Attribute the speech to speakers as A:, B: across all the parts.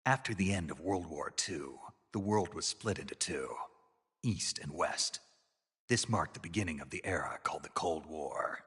A: After the end of World War II, the world was split into two, East and West. This marked the beginning of the era called the Cold War.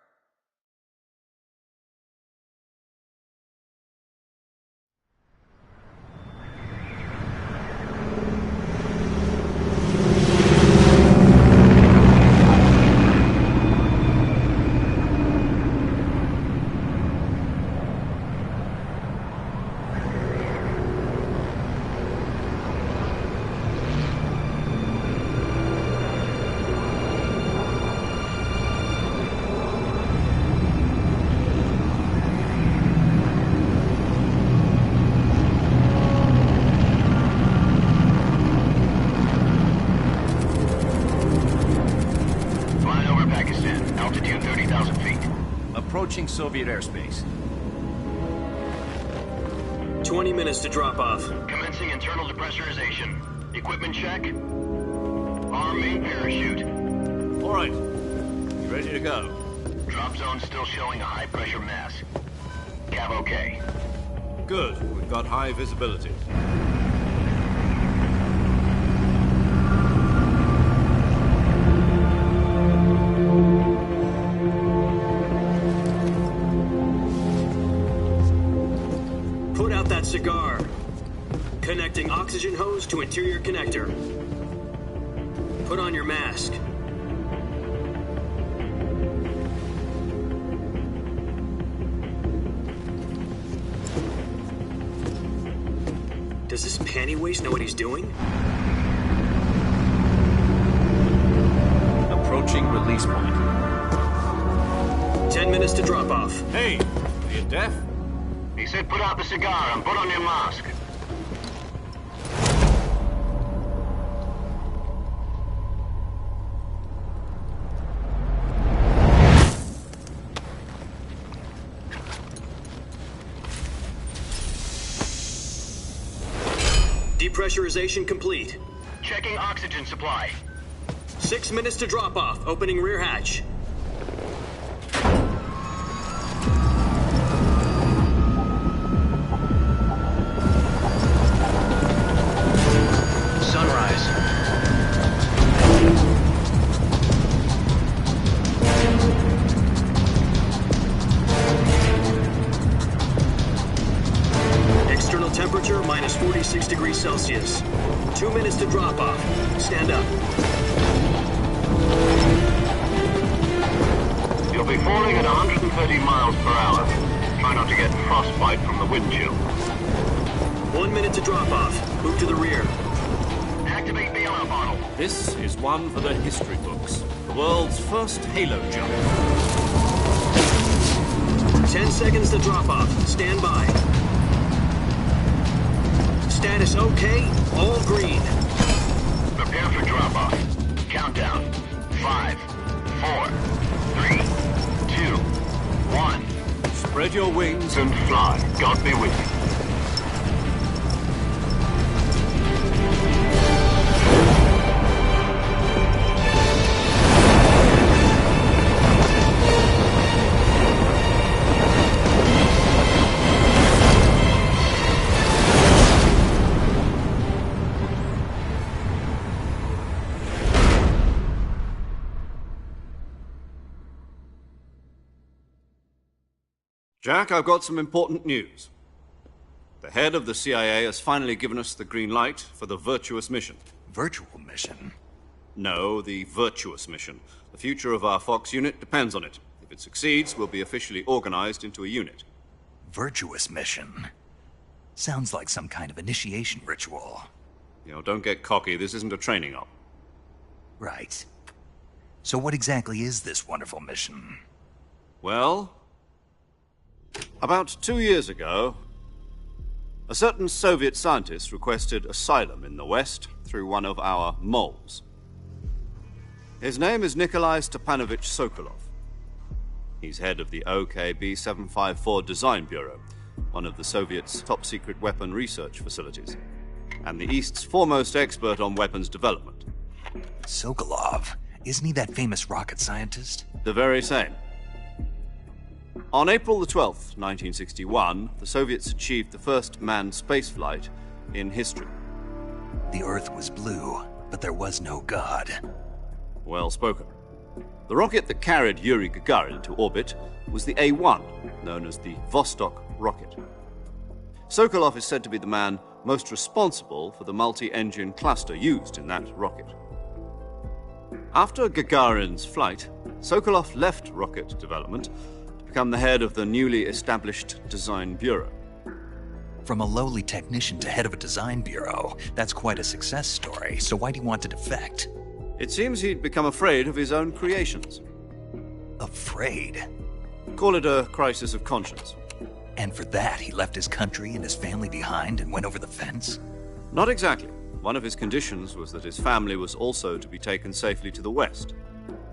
B: Approaching Soviet airspace.
C: 20 minutes to drop off.
D: Commencing internal depressurization. Equipment check. Arm main parachute.
B: All right. You ready to go?
D: Drop zone still showing a high pressure mass. Cav okay.
B: Good. We've got high visibility.
C: Cigar. Connecting oxygen hose to interior connector. Put on your mask. Does this panty waste know what he's doing?
B: Approaching release point.
C: 10 minutes to drop off.
B: Hey, are you deaf?
D: He said put out the cigar and put on your mask.
C: Depressurization complete.
D: Checking oxygen supply.
C: 6 minutes to drop off. Opening rear hatch. Temperature minus 46 degrees Celsius. 2 minutes to drop off. Stand up.
D: You'll be falling at 130 miles per hour. Try not to get frostbite from the wind chill.
C: 1 minute to drop off. Move to the rear.
D: Activate bailout bottle.
B: This is one for the history books. The world's first halo jump.
C: 10 seconds to drop off. Stand by. Status okay, all green.
D: Prepare for drop-off. Countdown. 5, 4, 3, 2, 1.
B: Spread your wings
D: And fly. God be with you.
B: Jack, I've got some important news. The head of the CIA has finally given us the green light for the virtuous mission.
A: Virtual mission?
B: No, the virtuous mission. The future of our Fox unit depends on it. If it succeeds, we'll be officially organized into a unit.
A: Virtuous mission? Sounds like some kind of initiation ritual.
B: You know, don't get cocky. This isn't a training op.
A: Right. So what exactly is this wonderful mission?
B: Well, About 2 years ago, a certain Soviet scientist requested asylum in the West through one of our moles. His name is Nikolai Stepanovich Sokolov. He's head of the OKB-754 Design Bureau, one of the Soviets' top-secret weapon research facilities, and the East's foremost expert on weapons development.
A: Sokolov? Isn't he that famous rocket scientist?
B: The very same. On April the 12th, 1961, the Soviets achieved the first manned spaceflight in history.
A: The Earth was blue, but there was no God.
B: Well spoken. The rocket that carried Yuri Gagarin to orbit was the A-1, known as the Vostok rocket. Sokolov is said to be the man most responsible for the multi-engine cluster used in that rocket. After Gagarin's flight, Sokolov left rocket development to become the head of the newly established Design Bureau.
A: From a lowly technician to head of a design bureau, that's quite a success story, so why do you want to defect?
B: It seems he'd become afraid of his own creations.
A: Afraid?
B: Call it a crisis of conscience.
A: And for that, he left his country and his family behind and went over the fence?
B: Not exactly. One of his conditions was that his family was also to be taken safely to the West.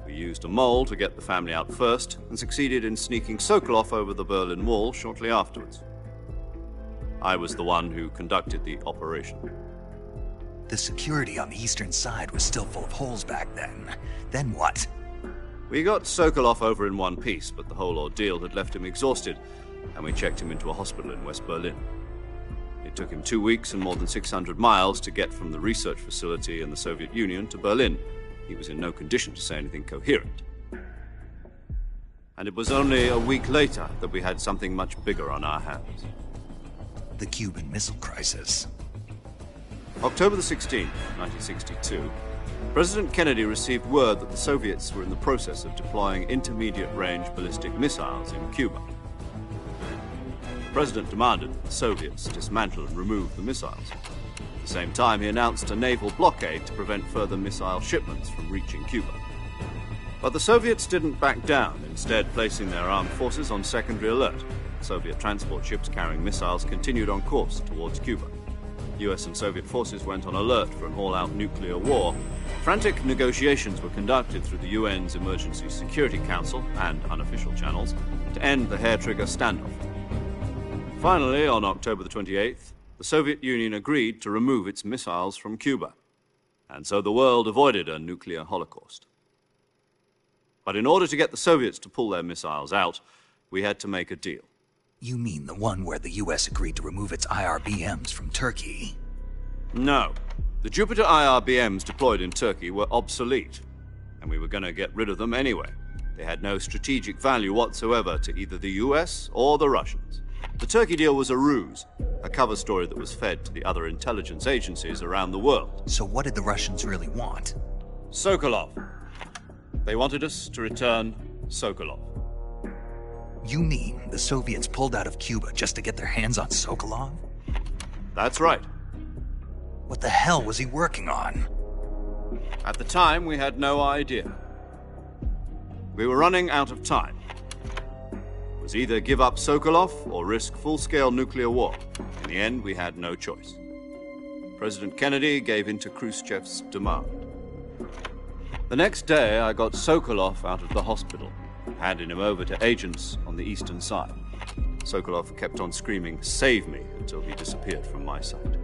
B: We used a mole to get the family out first and succeeded in sneaking Sokolov over the Berlin Wall shortly afterwards. I was the one who conducted the operation.
A: The security on the eastern side was still full of holes back then. Then what?
B: We got Sokolov over in one piece, but the whole ordeal had left him exhausted, and we checked him into a hospital in West Berlin. It took him 2 weeks and more than 600 miles to get from the research facility in the Soviet Union to Berlin. He was in no condition to say anything coherent. And it was only a week later that we had something much bigger on our hands.
A: The Cuban Missile Crisis.
B: October the 16th, 1962, President Kennedy received word that the Soviets were in the process of deploying intermediate-range ballistic missiles in Cuba. The President demanded that the Soviets dismantle and remove the missiles. At the same time, he announced a naval blockade to prevent further missile shipments from reaching Cuba. But the Soviets didn't back down, instead placing their armed forces on secondary alert. Soviet transport ships carrying missiles continued on course towards Cuba. US and Soviet forces went on alert for an all-out nuclear war. Frantic negotiations were conducted through the UN's Emergency Security Council and unofficial channels to end the hair-trigger standoff. Finally, on October the 28th, the Soviet Union agreed to remove its missiles from Cuba, and so the world avoided a nuclear holocaust. But in order to get the Soviets to pull their missiles out, we had to make a deal.
A: You mean the one where the US agreed to remove its IRBMs from Turkey?
B: No. The Jupiter IRBMs deployed in Turkey were obsolete, and we were going to get rid of them anyway. They had no strategic value whatsoever to either the US or the Russians. The Turkey deal was a ruse, a cover story that was fed to the other intelligence agencies around the world.
A: So what did the Russians really want?
B: Sokolov. They wanted us to return Sokolov.
A: You mean the Soviets pulled out of Cuba just to get their hands on Sokolov?
B: That's right.
A: What the hell was he working on?
B: At the time, we had no idea. We were running out of time. It was either give up Sokolov or risk full-scale nuclear war. In the end, we had no choice. President Kennedy gave in to Khrushchev's demand. The next day, I got Sokolov out of the hospital, handing him over to agents on the eastern side. Sokolov kept on screaming, "Save me," until he disappeared from my sight.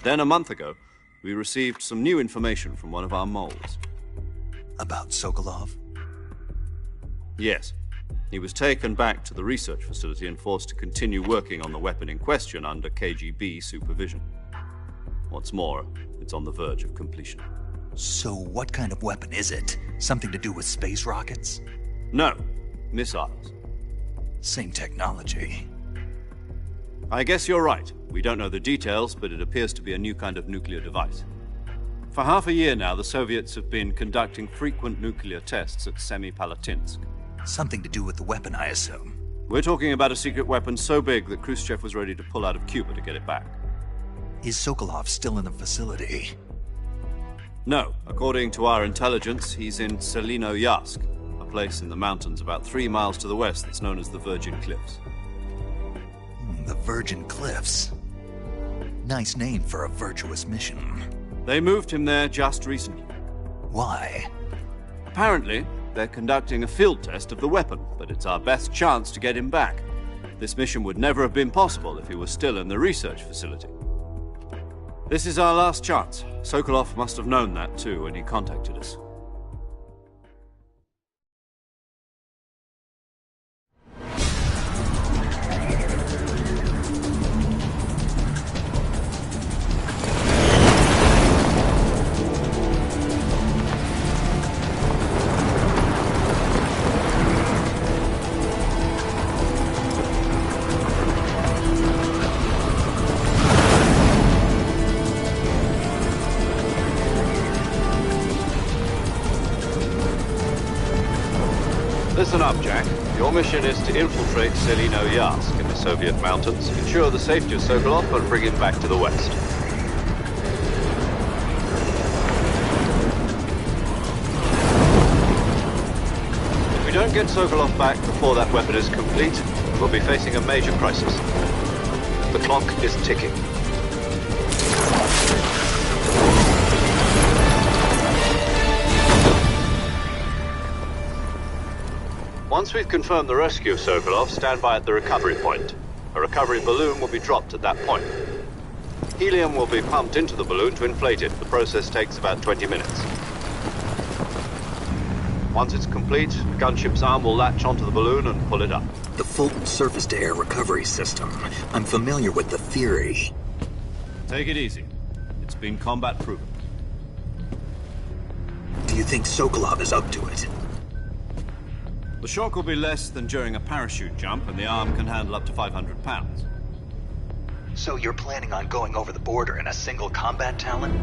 B: Then, a month ago, we received some new information from one of our moles.
A: About Sokolov?
B: Yes. He was taken back to the research facility and forced to continue working on the weapon in question under KGB supervision. What's more, it's on the verge of completion.
A: So what kind of weapon is it? Something to do with space rockets?
B: No, missiles.
A: Same technology.
B: I guess you're right. We don't know the details, but it appears to be a new kind of nuclear device. For half a year now, the Soviets have been conducting frequent nuclear tests at Semipalatinsk.
A: Something to do with the weapon, I assume.
B: We're talking about a secret weapon so big that Khrushchev was ready to pull out of Cuba to get it back.
A: Is Sokolov still in the facility?
B: No. According to our intelligence, he's in Selinoyarsk, a place in the mountains about 3 miles to the west that's known as the Virgin Cliffs.
A: The Virgin Cliffs. Nice name for a virtuous mission.
B: They moved him there just recently.
A: Why?
B: Apparently, they're conducting a field test of the weapon, but it's our best chance to get him back. This mission would never have been possible if he was still in the research facility. This is our last chance. Sokolov must have known that too when he contacted us. Listen up, Jack. Your mission is to infiltrate Selino-Yarsk in the Soviet mountains, ensure the safety of Sokolov, and bring him back to the west. If we don't get Sokolov back before that weapon is complete, we'll be facing a major crisis. The clock is ticking. Once we've confirmed the rescue of Sokolov, stand by at the recovery point. A recovery balloon will be dropped at that point. Helium will be pumped into the balloon to inflate it. The process takes about 20 minutes. Once it's complete, the gunship's arm will latch onto the balloon and pull it up.
A: The Fulton surface-to-air recovery system. I'm familiar with the theory.
B: Take it easy. It's been combat-proven.
A: Do you think Sokolov is up to it?
B: The shock will be less than during a parachute jump, and the arm can handle up to 500 pounds.
A: So you're planning on going over the border in a single combat Talon?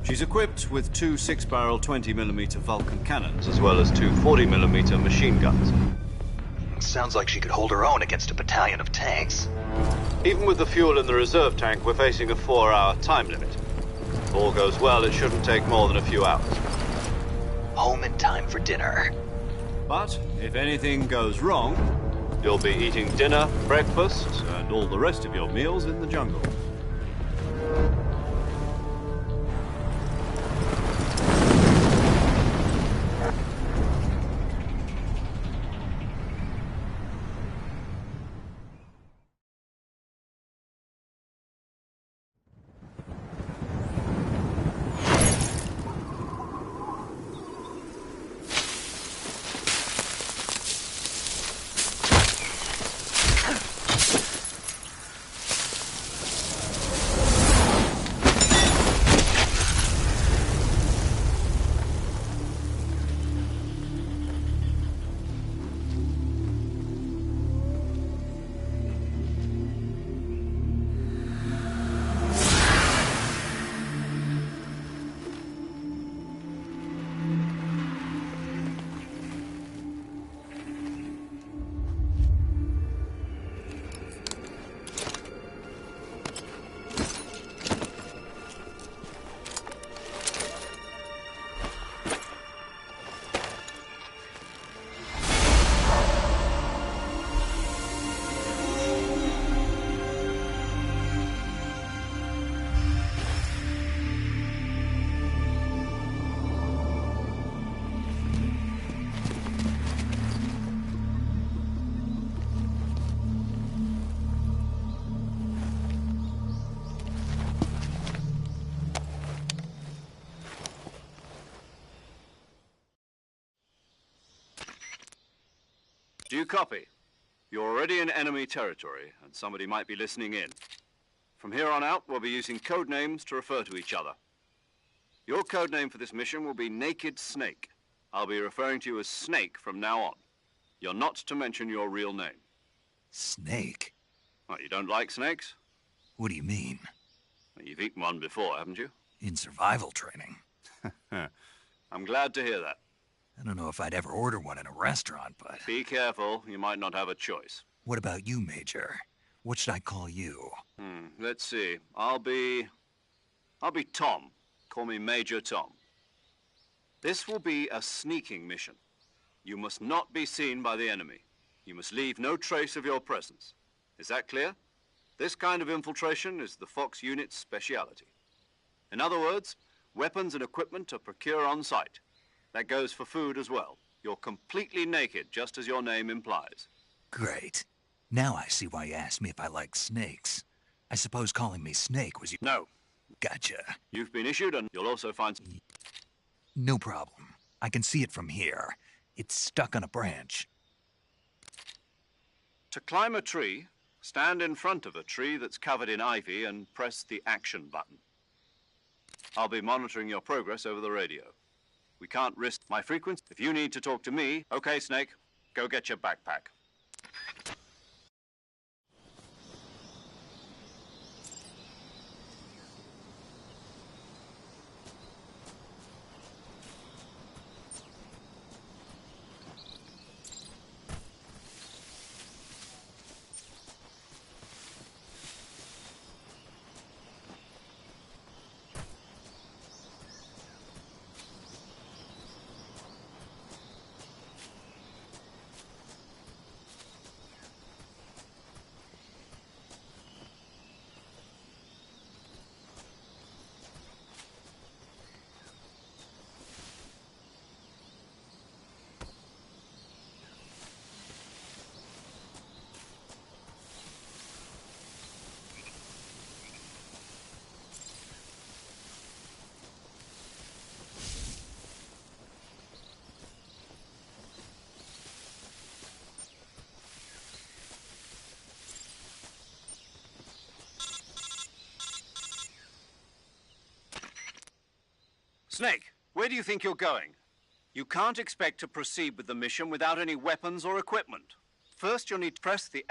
B: She's equipped with 2 6-barrel 20mm Vulcan cannons, as well as 2 40mm machine guns.
A: Sounds like she could hold her own against a battalion of tanks.
B: Even with the fuel in the reserve tank, we're facing a 4-hour time limit. If all goes well, it shouldn't take more than a few hours.
A: Home in time for dinner.
B: But if anything goes wrong, you'll be eating dinner, breakfast, and all the rest of your meals in the jungle. Do you copy? You're already in enemy territory, and somebody might be listening in. From here on out, we'll be using code names to refer to each other. Your code name for this mission will be Naked Snake. I'll be referring to you as Snake from now on. You're not to mention your real name.
A: Snake?
B: What, you don't like snakes?
A: What do you mean?
B: Well, you've eaten one before, haven't you?
A: In survival training.
B: I'm glad to hear that.
A: I don't know if I'd ever order one in a restaurant, but...
B: Be careful, you might not have a choice.
A: What about you, Major? What should I call you?
B: Let's see. I'll be Tom. Call me Major Tom. This will be a sneaking mission. You must not be seen by the enemy. You must leave no trace of your presence. Is that clear? This kind of infiltration is the Fox unit's speciality. In other words, weapons and equipment to procure on site. That goes for food as well. You're completely naked, just as your name implies.
A: Great. Now I see why you asked me if I like snakes. I suppose calling me Snake was you.
B: No.
A: Gotcha.
B: You've been issued, and you'll also find...
A: No problem. I can see it from here. It's stuck on a branch.
B: To climb a tree, stand in front of a tree that's covered in ivy and press the action button. I'll be monitoring your progress over the radio. We can't risk my frequency. If you need to talk to me, okay, Snake, go get your backpack. Snake, where do you think you're going? You can't expect to proceed with the mission without any weapons or equipment. First, you'll need to press the...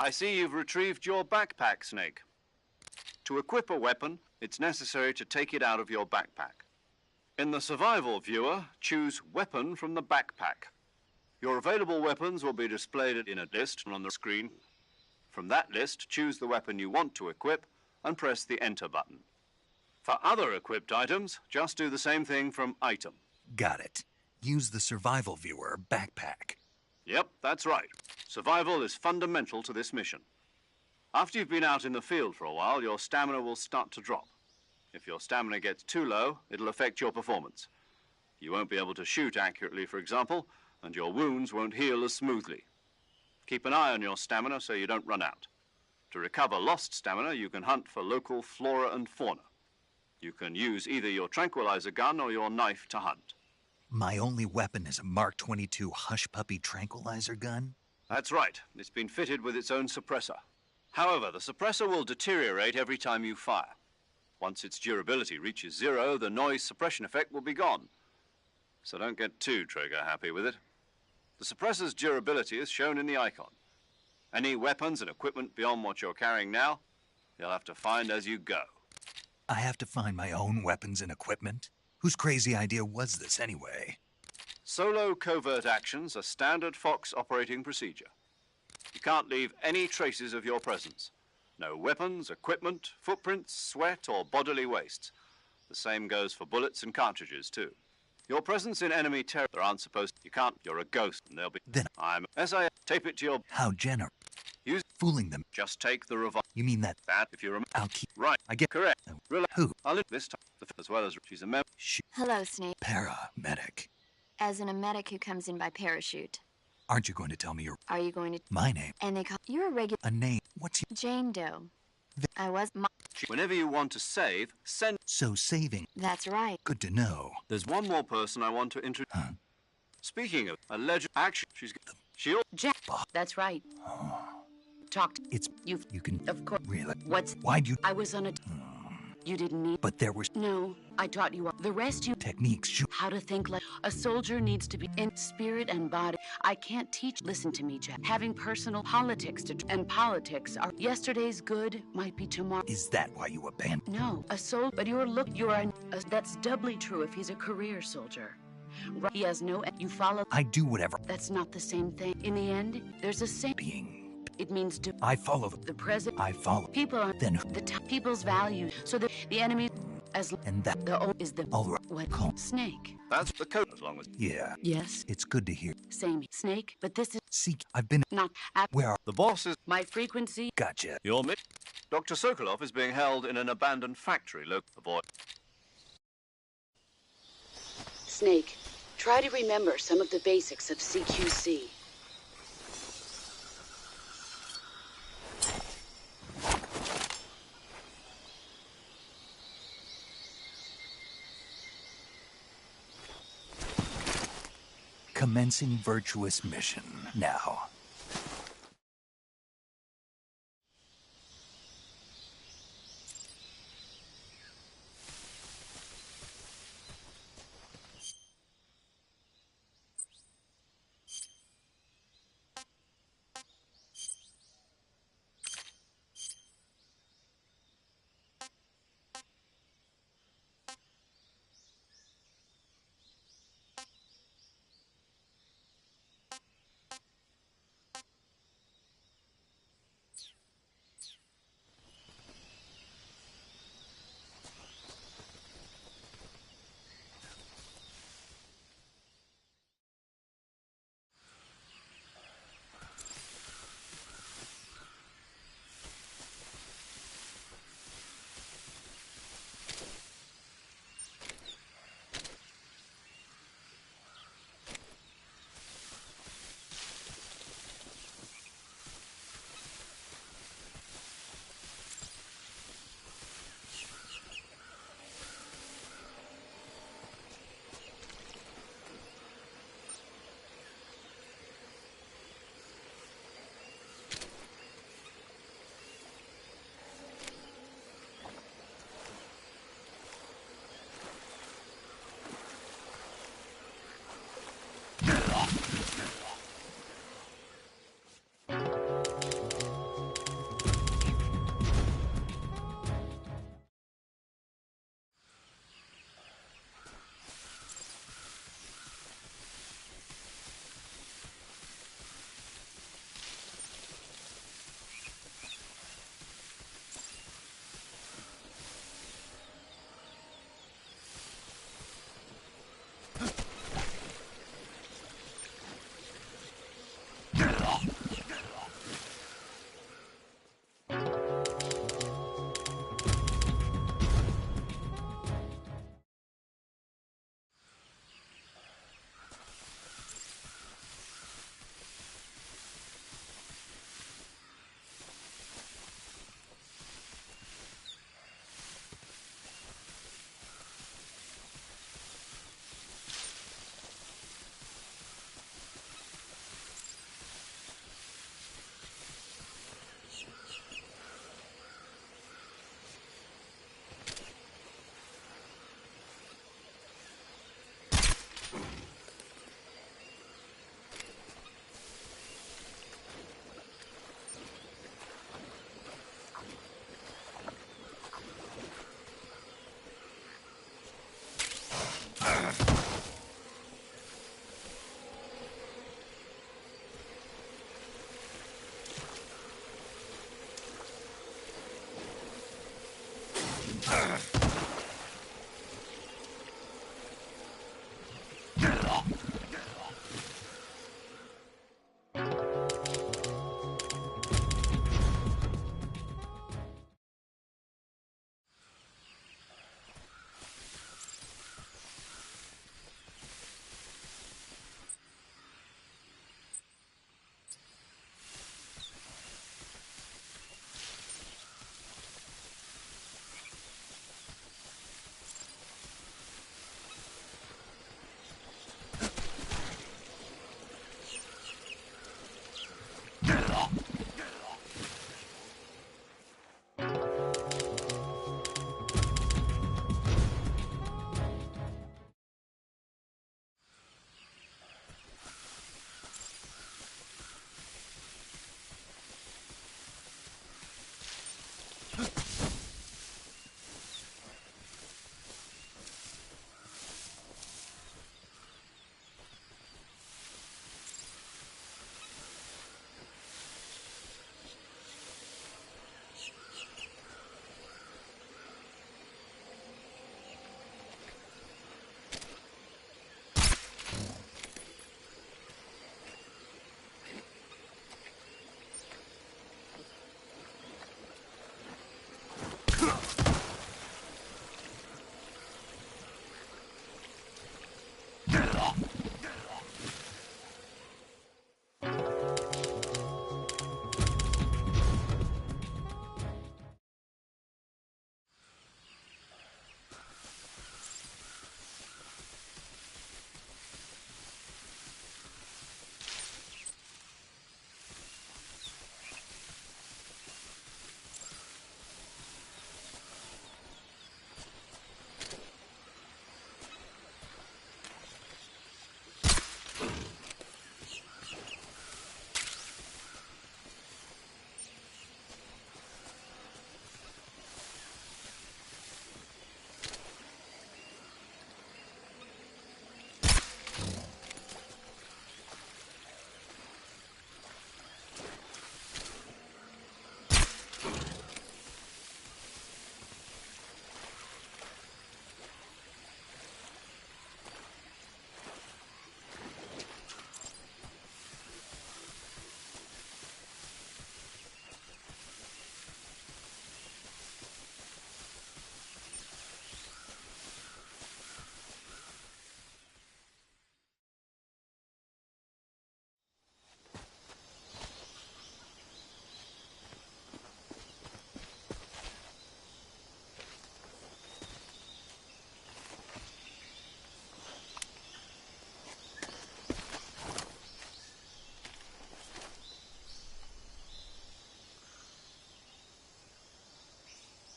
B: I see you've retrieved your backpack, Snake. To equip a weapon, it's necessary to take it out of your backpack. In the survival viewer, choose Weapon from the backpack. Your available weapons will be displayed in a list on the screen. From that list, choose the weapon you want to equip and press the Enter button. For other equipped items, just do the same thing from Item.
A: Got it. Use the survival viewer backpack.
B: Yep, that's right. Survival is fundamental to this mission. After you've been out in the field for a while, your stamina will start to drop. If your stamina gets too low, it'll affect your performance. You won't be able to shoot accurately, for example, and your wounds won't heal as smoothly. Keep an eye on your stamina so you don't run out. To recover lost stamina, you can hunt for local flora and fauna. You can use either your tranquilizer gun or your knife to hunt.
A: My only weapon is a Mark 22 Hush Puppy tranquilizer gun?
B: That's right. It's been fitted with its own suppressor. However, the suppressor will deteriorate every time you fire. Once its durability reaches 0, the noise suppression effect will be gone. So don't get too trigger-happy with it. The suppressor's durability is shown in the icon. Any weapons and equipment beyond what you're carrying now, you'll have to find as you go.
A: I have to find my own weapons and equipment? Whose crazy idea was this anyway?
B: Solo covert actions are standard Fox operating procedure. You can't leave any traces of your presence. No weapons, equipment, footprints, sweat, or bodily waste. The same goes for bullets and cartridges, too. Your presence in enemy territory aren't supposed to. You can't. You're a ghost, and they'll be.
A: Then
B: I'm SIS. Tape it to your.
A: how generous.
B: Use.
A: Fooling them.
B: Just take the revolver.
A: You mean that?
B: That if you remember.
A: I'll keep.
B: Right.
A: I get
B: Correct.
A: Who?
B: I'll this time as well as she's a member.
E: Hello, Snake.
A: Paramedic.
E: As in a medic who comes in by parachute.
A: Aren't you going to tell me your...
E: Are you going to...
A: My name.
E: And they call... You're a regular...
A: A name. What's your...
E: Jane Doe. I was...
B: Whenever you want to save, send...
A: So saving.
E: That's right.
A: Good to know.
B: There's one more person I want to introduce.
A: Huh?
B: Speaking of alleged action, she'll...
F: Jack. That's right. Talked.
A: It's... You can...
F: Of course.
A: Really?
F: What's...
A: Why'd you...
F: I was on a... You didn't need...
A: But there was...
F: No, I taught you the rest you...
A: Techniques.
F: How to think like... A soldier needs to be in spirit and body. I can't teach... Listen to me, Jack. Having personal politics to... And politics are... Yesterday's good might be tomorrow...
A: Is that why you abandoned...
F: No, a soul... But you're an... That's doubly true if he's a career soldier. Right. He has no... You follow...
A: I do whatever...
F: That's not the same thing. In the end, there's a same...
A: Being...
F: It means to...
A: I follow
F: the president...
A: I follow...
F: People are...
A: Then...
F: People's value. So the enemy... As...
A: And that...
F: The O is the...
A: All right.
F: What?
A: Call.
F: Snake.
B: That's the code as long as...
A: Yeah.
F: Yes.
A: It's good to hear.
F: Same. Snake. But this is...
A: Seek. I've been...
F: Not...
A: Where are...
B: The boss is...
F: My frequency...
A: Gotcha.
B: Your Dr. Sokolov is being held in an abandoned factory. Look, the boy...
F: Snake. Try to remember some of the basics of CQC.
A: Commencing virtuous mission. Now.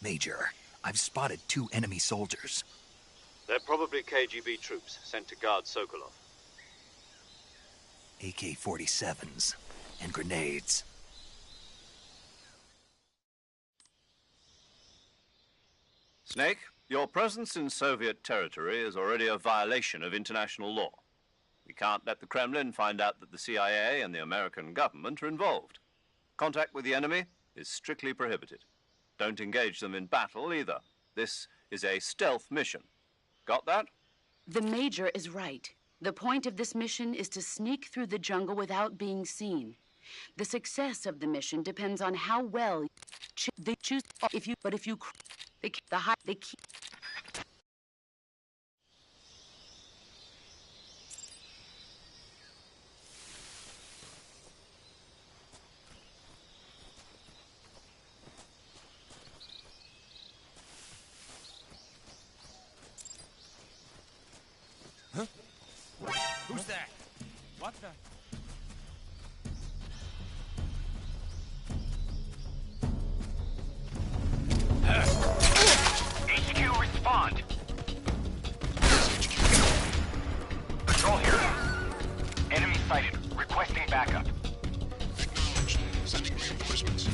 A: Major, I've spotted 2 enemy soldiers.
B: They're probably KGB troops sent to guard Sokolov.
A: AK-47s and grenades.
B: Snake, your presence in Soviet territory is already a violation of international law. We can't let the Kremlin find out that the CIA and the American government are involved. Contact with the enemy is strictly prohibited. Don't engage them in battle either. This is a stealth mission. Got that?
F: The Major is right. The point of this mission is to sneak through the jungle without being seen. The success of the mission depends on how well they choose. If you they keep.
G: Who's that? What the?
D: HQ, respond. Patrol here. Enemy sighted. Requesting backup.
H: Acknowledged. Sending reinforcements.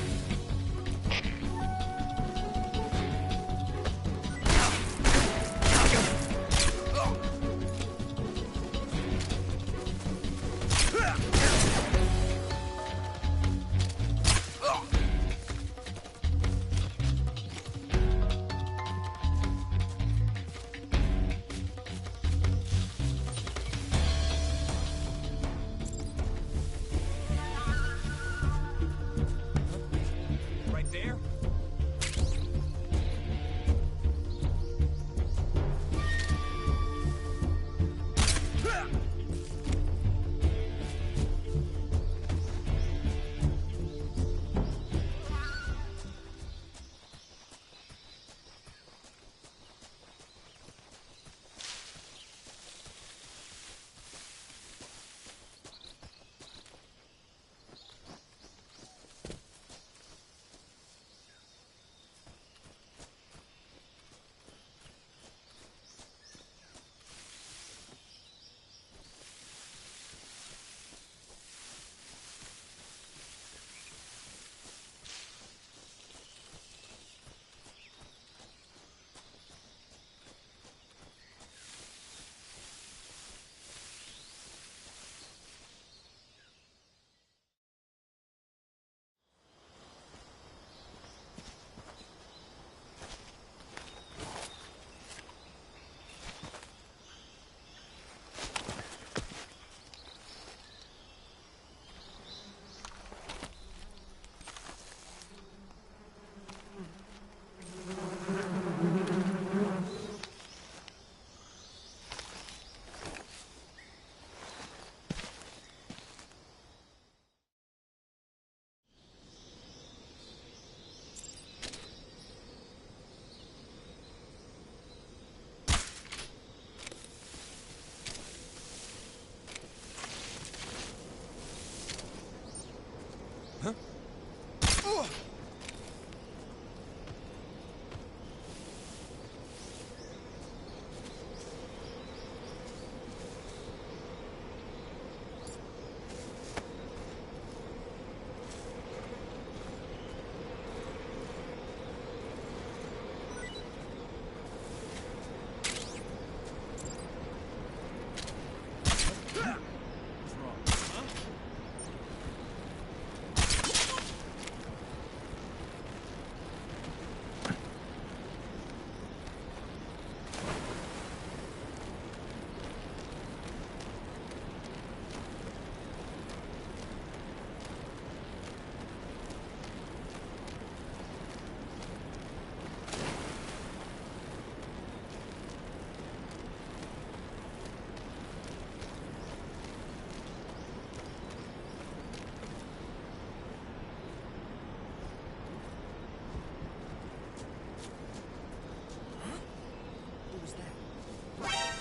G: Right there?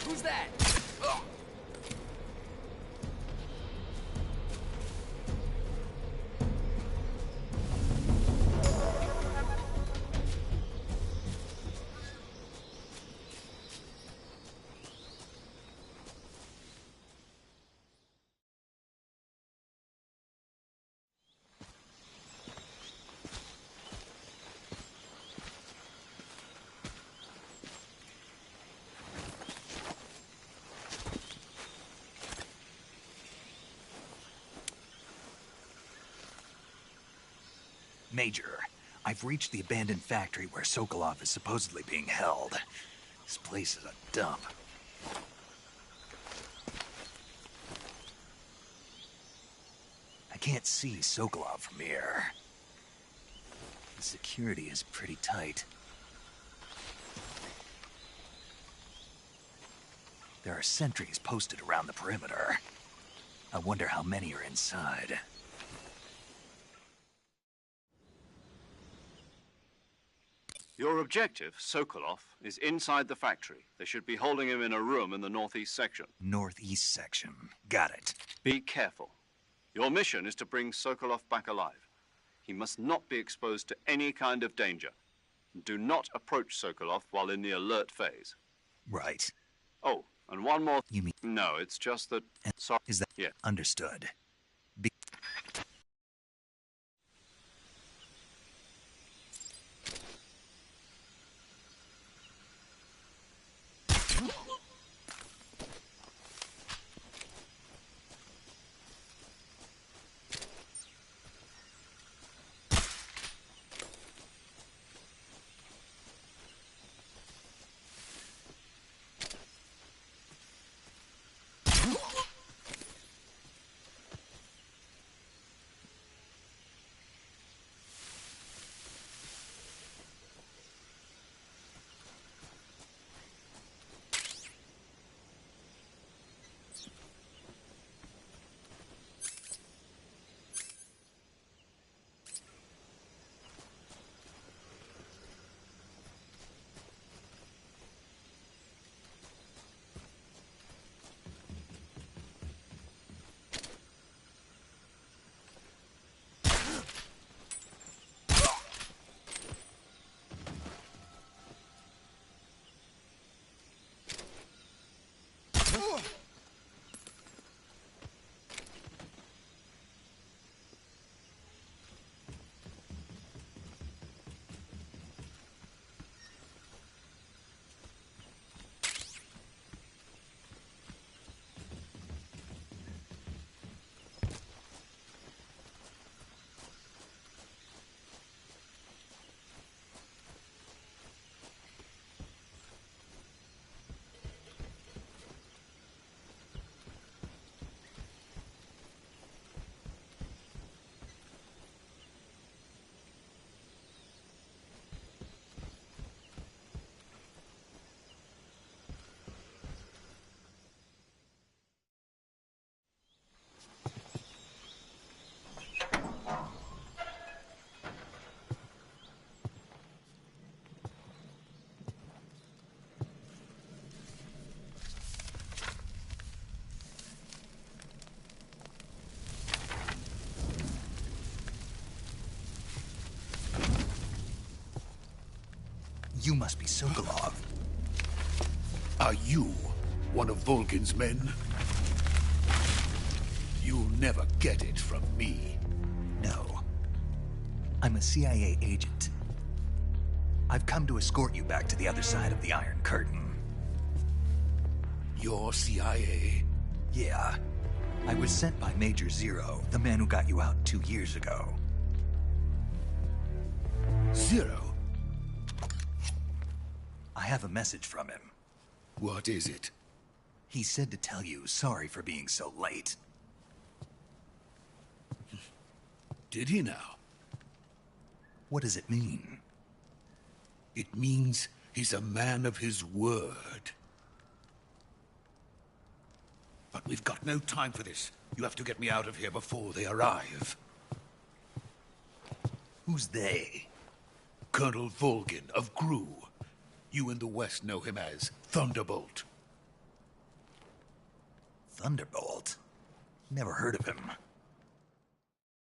G: Who's that?
A: Major, I've reached the abandoned factory where Sokolov is supposedly being held. This place is a dump. I can't see Sokolov from here. The security is pretty tight. There are sentries posted around the perimeter. I wonder how many are inside.
B: Your objective, Sokolov, is inside the factory. They should be holding him in a room in the northeast section.
A: Northeast section. Got it.
B: Be careful. Your mission is to bring Sokolov back alive. He must not be exposed to any kind of danger. Do not approach Sokolov while in the alert phase.
A: Right.
B: Oh, and one more...
A: You mean...
B: No, it's just that... Sorry.
A: Is that...
B: Yeah.
A: Understood. You must be Sokolov.
H: Are you one of Volgin's men? You'll never get it from me.
A: No. I'm a CIA agent. I've come to escort you back to the other side of the Iron Curtain.
H: You're CIA?
A: Yeah. I was sent by Major Zero, the man who got you out 2 years ago.
H: Zero?
A: I have a message from him.
H: What is it?
A: He said to tell you sorry for being so late.
H: Did he now?
A: What does it mean?
H: It means he's a man of his word. But we've got no time for this. You have to get me out of here before they arrive.
A: Who's they?
H: Colonel Volgin of GRU. You in the West know him as Thunderbolt.
A: Thunderbolt? Never heard of him.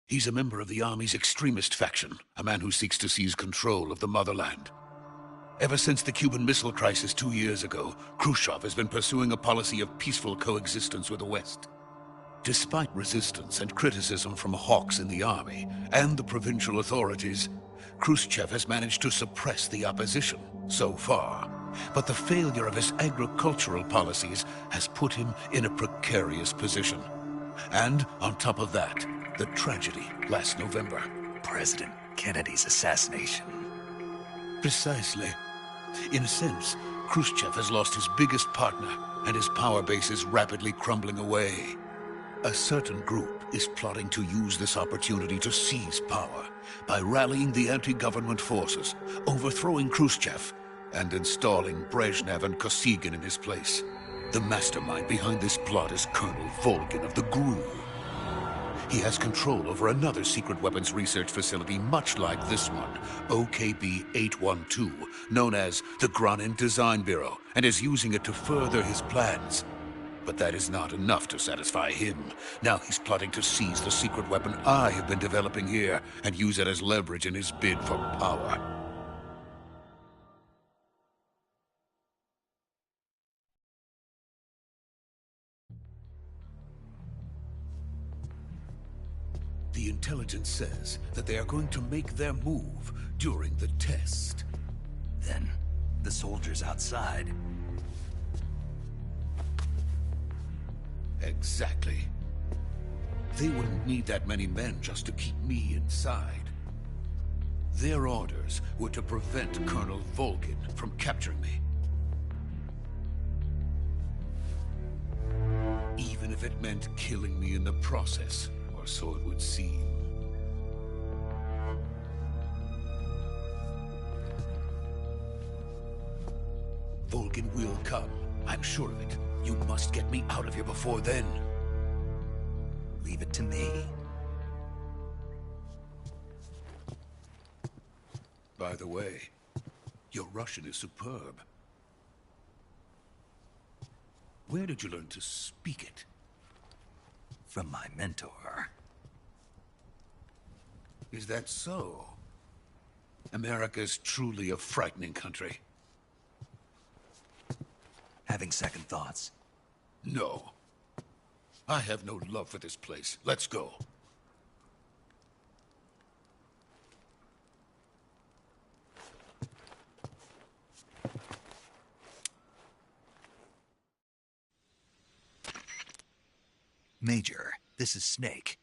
H: He's a member of the Army's extremist faction, a man who seeks to seize control of the motherland. Ever since the Cuban Missile Crisis 2 years ago, Khrushchev has been pursuing a policy of peaceful coexistence with the West. Despite resistance and criticism from hawks in the Army and the provincial authorities, Khrushchev has managed to suppress the opposition, so far. But the failure of his agricultural policies has put him in a precarious position. And, on top of that, the tragedy last November.
A: President Kennedy's assassination.
H: Precisely. In a sense, Khrushchev has lost his biggest partner, and his power base is rapidly crumbling away. A certain group is plotting to use this opportunity to seize power by rallying the anti-government forces, overthrowing Khrushchev, and installing Brezhnev and Kosygin in his place. The mastermind behind this plot is Colonel Volgin of the GRU. He has control over another secret weapons research facility much like this one, OKB-812, known as the Granin Design Bureau, and is using it to further his plans. But that is not enough to satisfy him. Now he's plotting to seize the secret weapon I have been developing here and use it as leverage in his bid for power. The intelligence says that they are going to make their move during the test.
A: Then, the soldiers outside.
H: Exactly. They wouldn't need that many men just to keep me inside. Their orders were to prevent Colonel Volgin from capturing me. Even if it meant killing me in the process, or so it would seem. Volgin will come. I'm sure of it. You must get me out of here before then.
A: Leave it to me.
H: By the way, your Russian is superb. Where did you learn to speak it?
A: From my mentor.
H: Is that so? America's truly a frightening country.
A: Having second thoughts?
H: No. I have no love for this place. Let's go.
A: Major, this is Snake.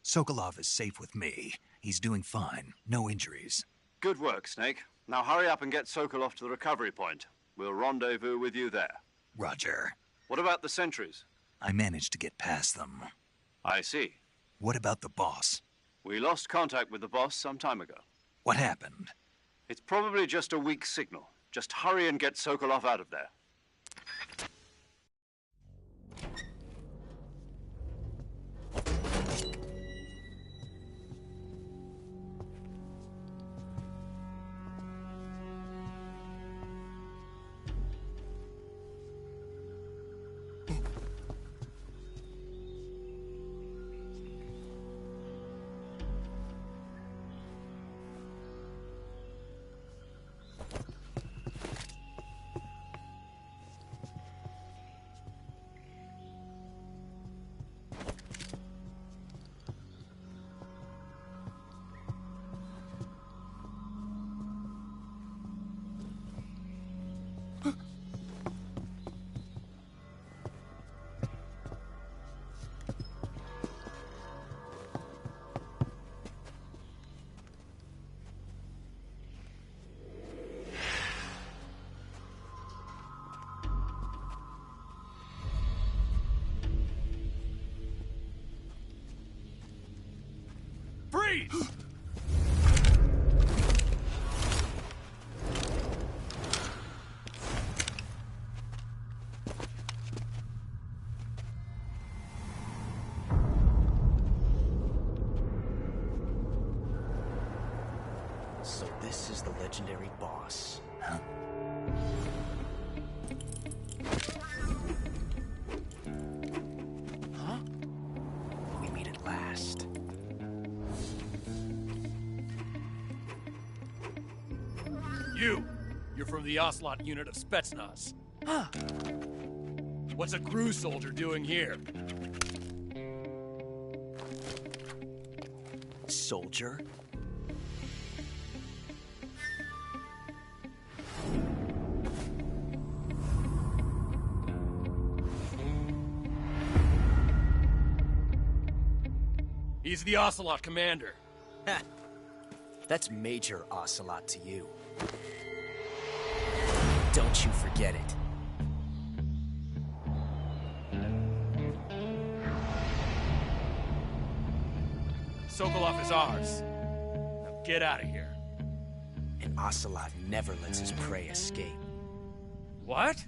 A: Sokolov is safe with me. He's doing fine. No injuries.
B: Good work, Snake. Now hurry up and get Sokolov to the recovery point. We'll rendezvous with you there.
A: Roger.
B: What about the sentries?
A: I managed to get past them.
B: I see.
A: What about the boss?
B: We lost contact with the boss some time ago.
A: What happened?
B: It's probably just a weak signal. Just hurry and get Sokolov out of there.
G: Freeze!
C: So this is the legendary boss.
A: Huh?
C: Huh? We meet at last.
G: You're from the Ocelot unit of Spetsnaz.
C: Huh.
G: What's a GRU soldier doing here?
C: Soldier?
G: He's the Ocelot commander.
I: That's Major Ocelot to you. Don't you forget it.
G: Sokolov is ours. Now get out of here.
I: And Ocelot never lets his prey escape.
G: What?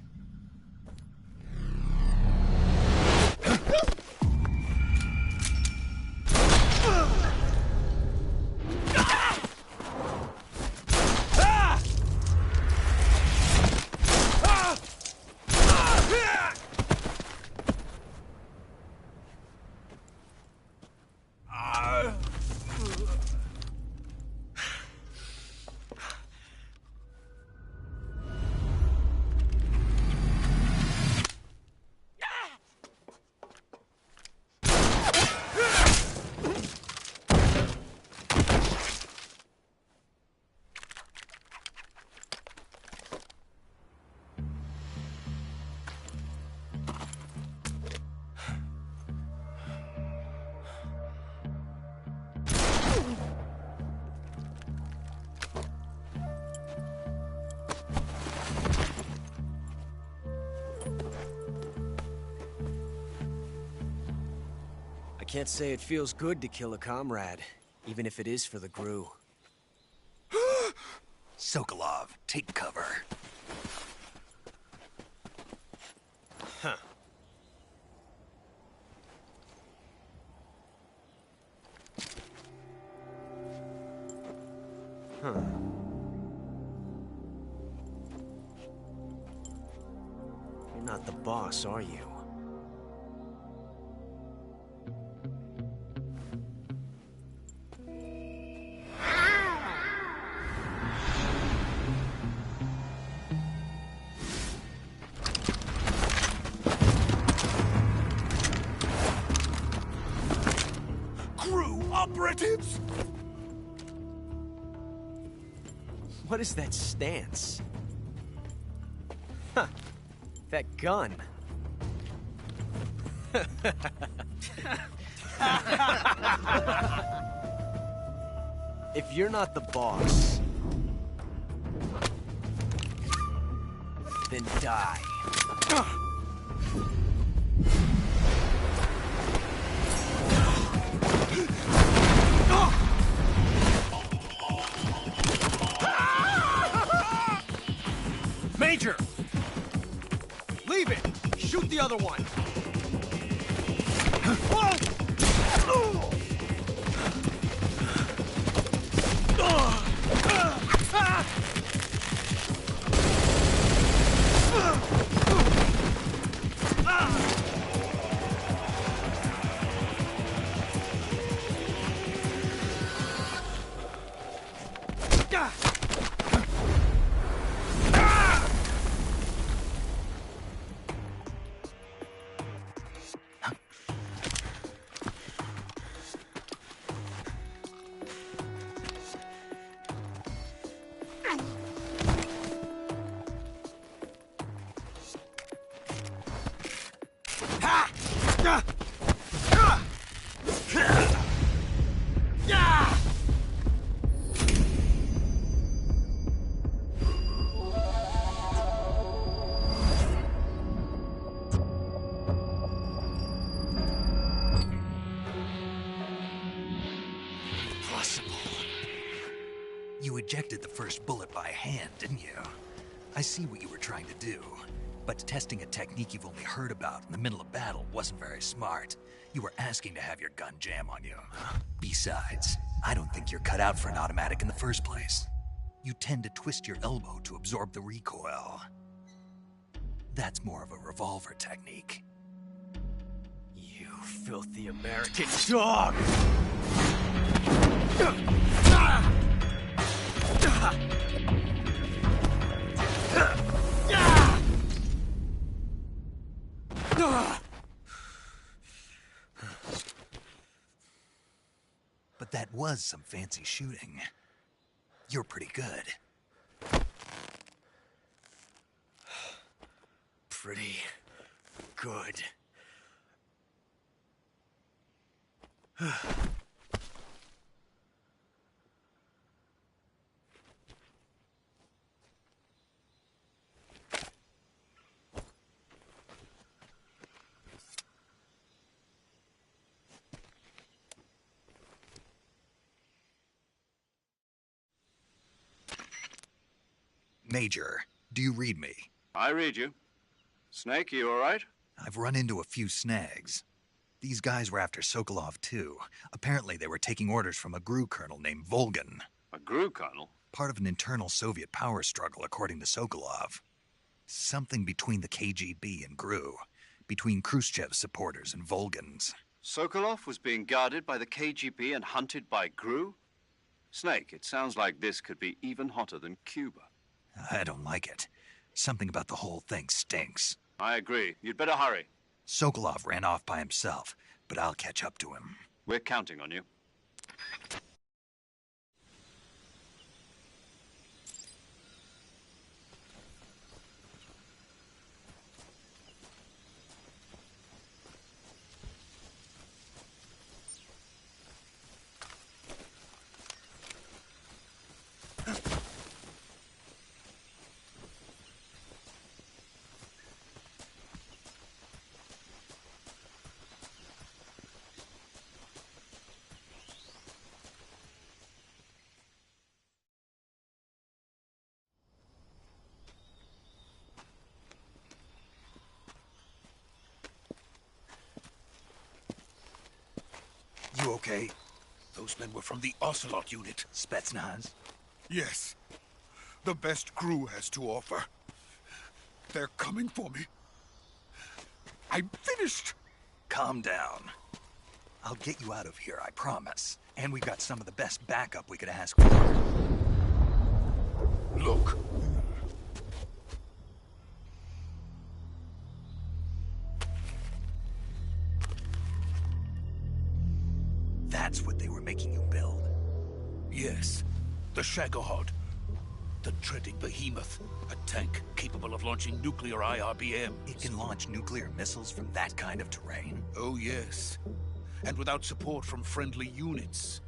I: I can't say it feels good to kill a comrade, even if it is for the Gru.
A: Sokolov, take cover.
I: Huh. Huh. You're not the boss, are you?
A: Operatives!
I: What is that stance? Huh. That gun. If you're not the boss, then die.
J: Major! Leave it! Shoot the other one!
A: You ejected the first bullet by hand, didn't you? I see what you were trying to do. But testing a technique you've only heard about in the middle of battle wasn't very smart. You were asking to have your gun jam on you. Besides, I don't think you're cut out for an automatic in the first place. You tend to twist your elbow to absorb the recoil. That's more of a revolver technique.
I: You filthy American dog!
A: But that was some fancy shooting. You're pretty good.
I: Pretty good.
A: Major, do you read me?
B: I read you. Snake, you all right?
A: I've run into a few snags. These guys were after Sokolov, too. Apparently they were taking orders from a GRU colonel named Volgan.
B: A GRU colonel?
A: Part of an internal Soviet power struggle, according to Sokolov. Something between the KGB and GRU. Between Khrushchev's supporters and Volgan's.
B: Sokolov was being guarded by the KGB and hunted by GRU? Snake, it sounds like this could be even hotter than Cuba.
A: I don't like it. Something about the whole thing stinks.
B: I agree. You'd better hurry.
A: Sokolov ran off by himself, but I'll catch up to him.
B: We're counting on you.
A: You okay?
H: Those men were from the Ocelot unit.
A: Spetsnaz?
H: Yes. The best GRU has to offer. They're coming for me. I'm finished.
A: Calm down. I'll get you out of here, I promise. And we've got some of the best backup we could ask for.
H: Look.
A: That's what they were making you build?
H: Yes. The Shagohod. The dreaded behemoth. A tank capable of launching nuclear IRBM.
A: It can launch nuclear missiles from that kind of terrain?
H: Oh, yes. And without support from friendly units.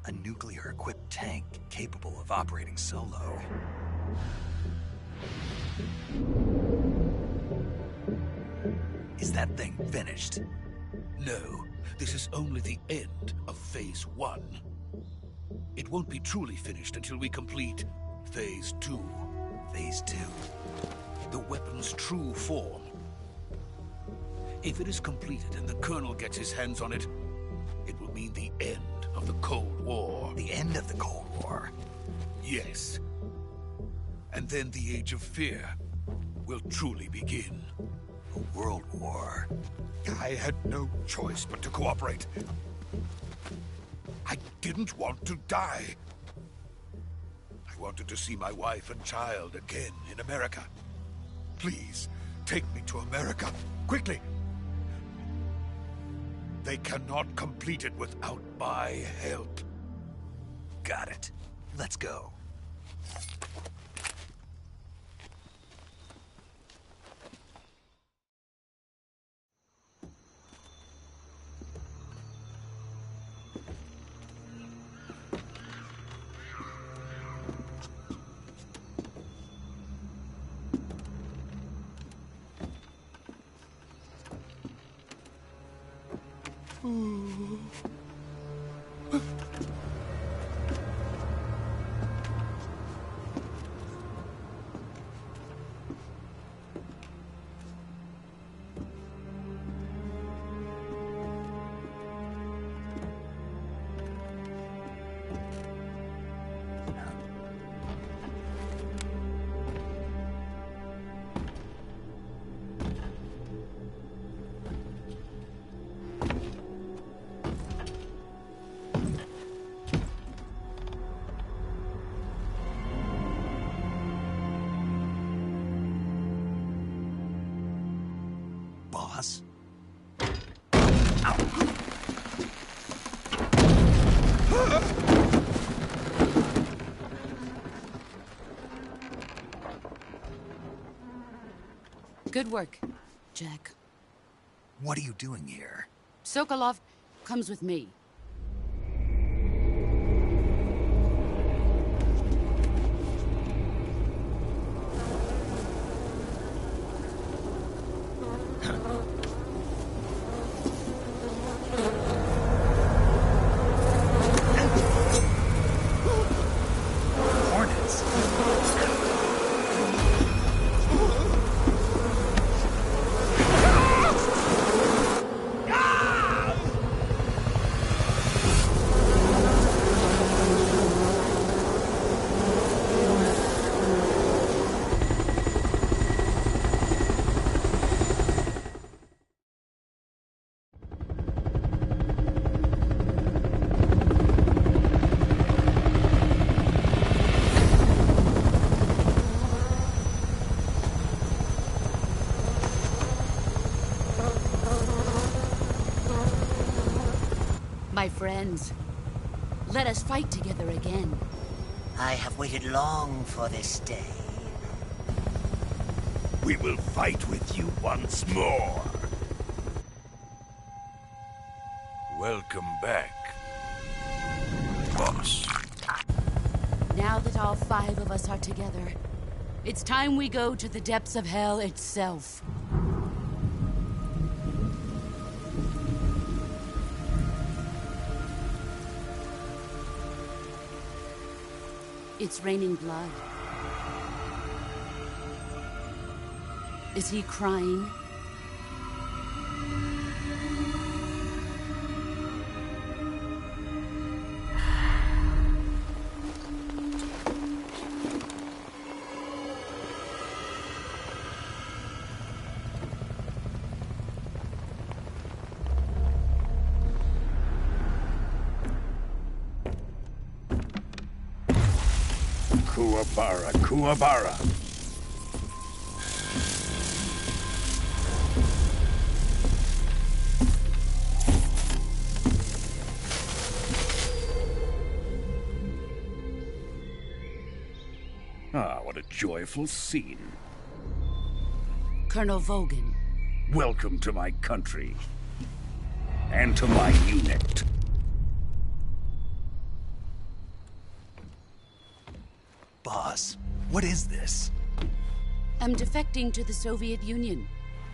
A: A nuclear-equipped tank capable of operating solo. Is that thing finished?
H: No. This is only the end of Phase 1. It won't be truly finished until we complete Phase 2.
A: Phase 2?
H: The weapon's true form. If it is completed and the Colonel gets his hands on it, it will mean the end of the Cold War.
A: The end of the Cold War?
H: Yes. And then the Age of Fear will truly begin.
A: A world war?
H: I had no choice but to cooperate. I didn't want to die. I wanted to see my wife and child again in America. Please, take me to America, quickly. They cannot complete it without my help.
A: Got it. Let's go. Boss?
F: Good work, Jack.
A: What are you doing here?
F: Sokolov comes with me. My friends, let us fight together again.
K: I have waited long for this day.
L: We will fight with you once more. Welcome back, boss.
F: Now that all 5 of us are together, it's time we go to the depths of hell itself. It's raining blood. Is he crying?
L: Kuwabara, Kuwabara. Ah, what a joyful scene.
F: Colonel Vogan.
L: Welcome to my country. And to my unit.
A: Boss, what is this?
F: I'm defecting to the Soviet Union.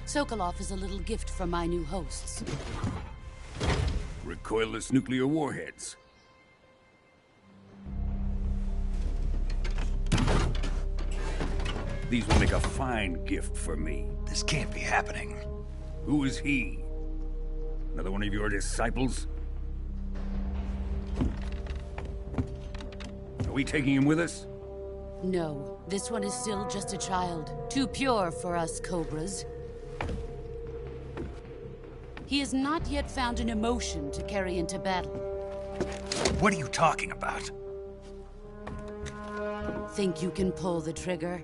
F: Sokolov is a little gift from my new hosts.
L: Recoilless nuclear warheads. These will make a fine gift for me.
A: This can't be happening.
L: Who is he? Another one of your disciples? Are we taking him with us?
F: No, this one is still just a child. Too pure for us Cobras. He has not yet found an emotion to carry into battle.
A: What are you talking about?
F: Think you can pull the trigger?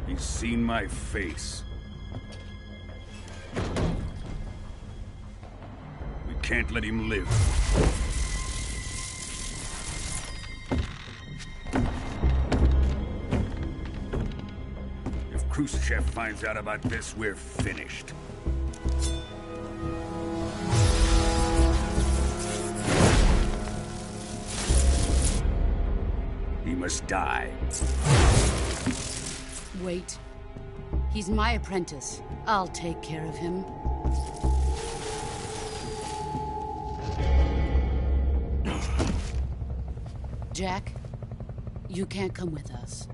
L: He's seen my face. We can't let him live. If Khrushchev finds out about this, we're finished. He must die.
F: Wait. He's my apprentice. I'll take care of him. Jack, you can't come with us.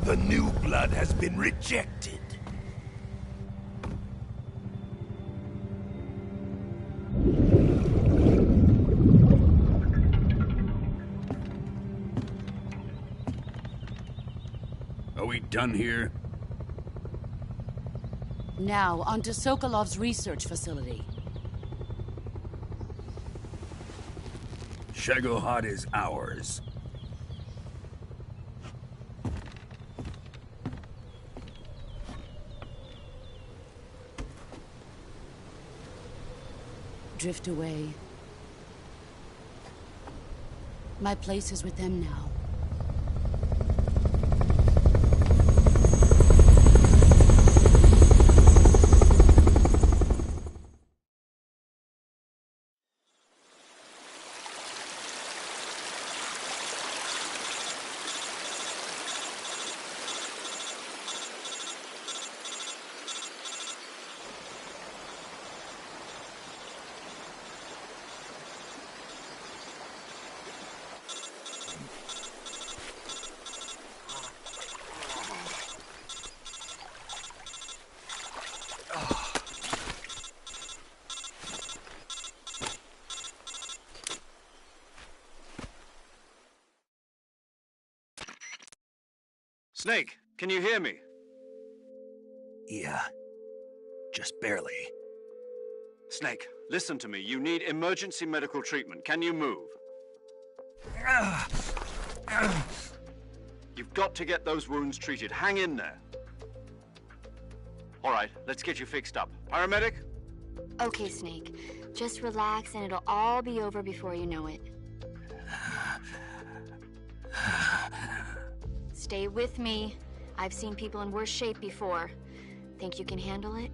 L: The new blood has been rejected. Are we done here?
F: Now, onto Sokolov's research facility.
L: Shagohod is ours.
F: Drift away. My place is with them now.
B: Snake, can you hear me?
A: Yeah. Just barely.
B: Snake, listen to me. You need emergency medical treatment. Can you move? You've got to get those wounds treated. Hang in there. All right, let's get you fixed up. Paramedic?
E: Okay, Snake. Just relax and it'll all be over before you know it. Stay with me. I've seen people in worse shape before. Think you can handle it?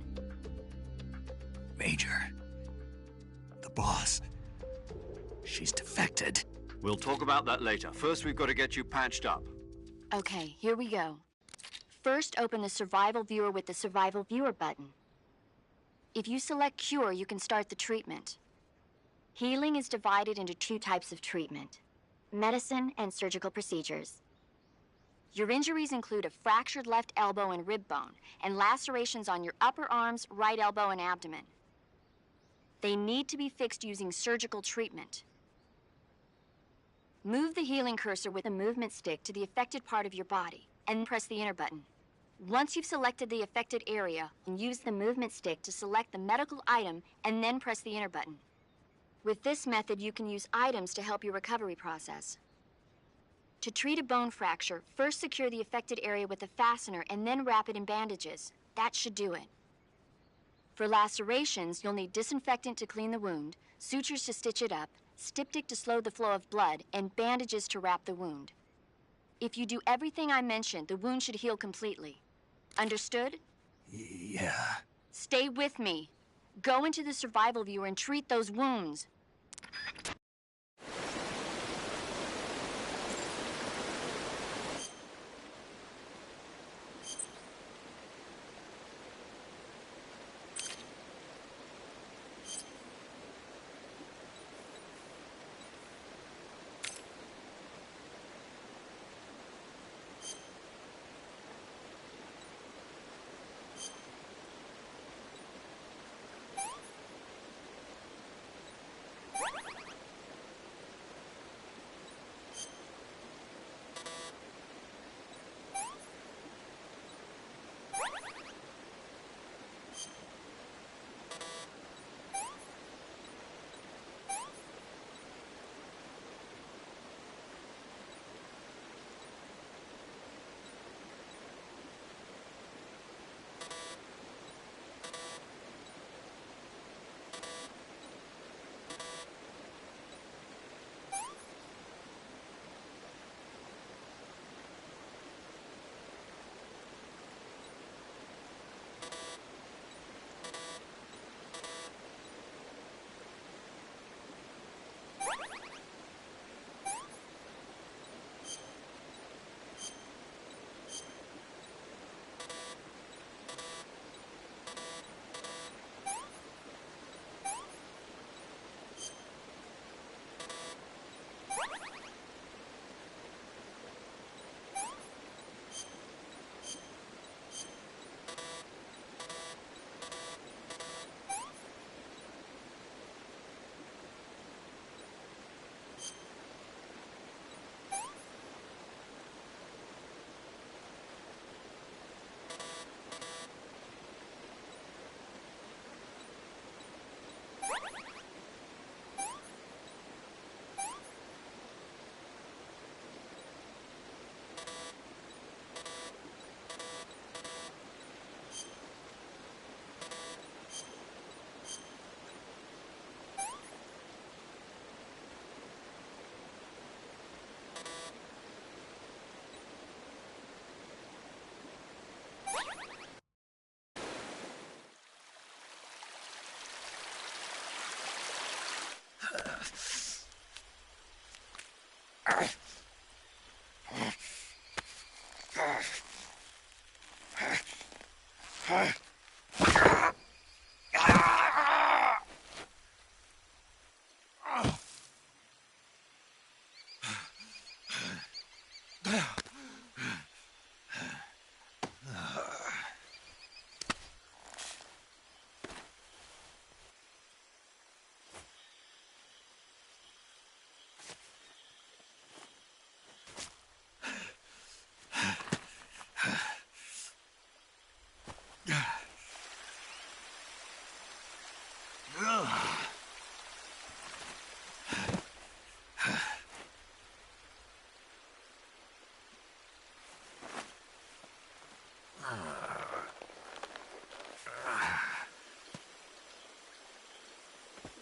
A: Major. The boss. She's defected.
B: We'll talk about that later. First, we've got to get you patched up.
E: Okay, here we go. First, open the Survival Viewer with the Survival Viewer button. If you select Cure, you can start the treatment. Healing is divided into 2 types of treatment: medicine and surgical procedures. Your injuries include a fractured left elbow and rib bone, and lacerations on your upper arms, right elbow, and abdomen. They need to be fixed using surgical treatment. Move the healing cursor with a movement stick to the affected part of your body, and press the enter button. Once you've selected the affected area, use the movement stick to select the medical item, and then press the enter button. With this method, you can use items to help your recovery process. To treat a bone fracture, first secure the affected area with a fastener and then wrap it in bandages. That should do it. For lacerations, you'll need disinfectant to clean the wound, sutures to stitch it up, styptic to slow the flow of blood, and bandages to wrap the wound. If you do everything I mentioned, the wound should heal completely. Understood?
A: Yeah.
E: Stay with me. Go into the Survival Viewer and treat those wounds.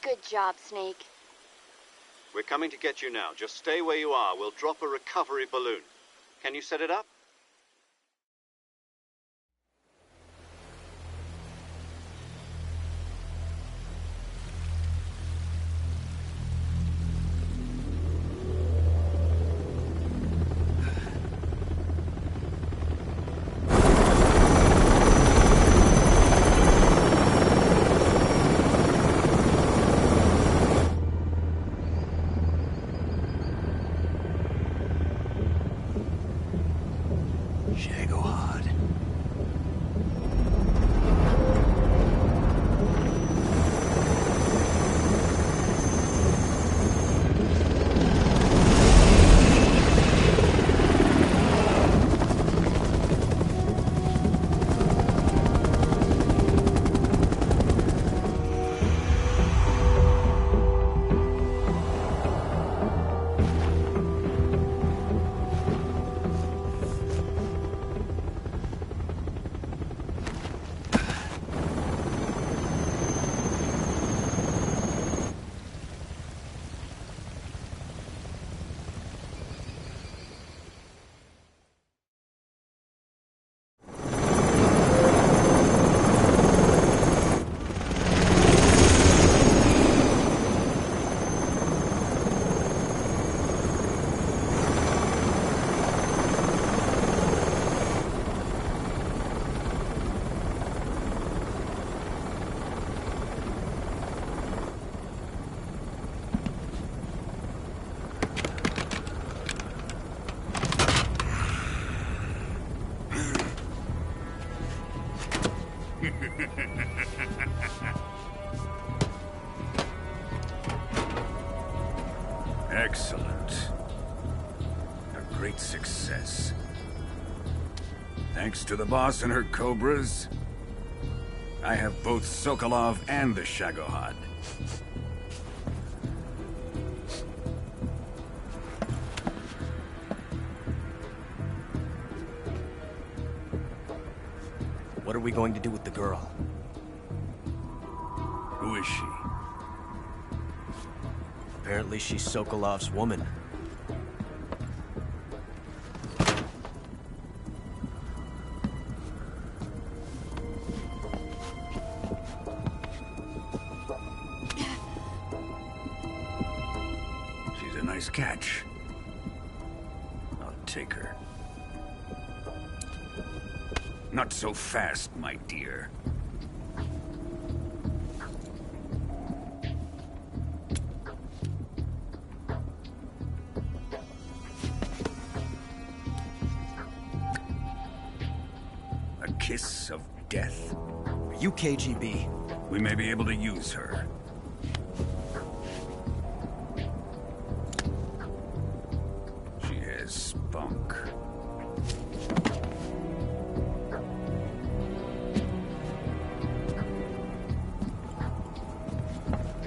E: Good job, Snake.
B: We're coming to get you now. Just stay where you are. We'll drop a recovery balloon. Can you set it up?
L: Excellent. A great success. Thanks to the boss and her cobras, I have both Sokolov and the Shagohod.
I: What are we going to do with the girl?
L: Who is she?
I: Apparently she's Sokolov's woman.
L: She's a nice catch. I'll take her. Not so fast, my dear. A kiss of death.
I: Are you KGB?
L: We may be able to use her. She has spunk.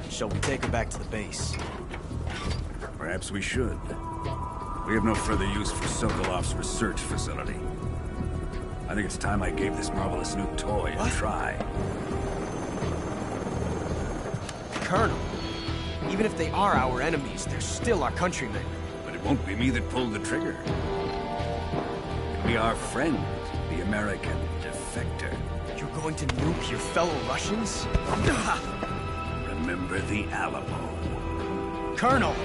I: Shall we take her back to the base?
L: Perhaps we should. We have no further use for Sokolov's research facility. I think it's time I gave this marvelous new toy a try.
I: Colonel, even if they are our enemies, they're still our countrymen.
L: But it won't be me that pulled the trigger. It'll be our friend, the American defector.
I: You're going to nuke your fellow Russians?
L: Remember the Alamo.
I: Colonel!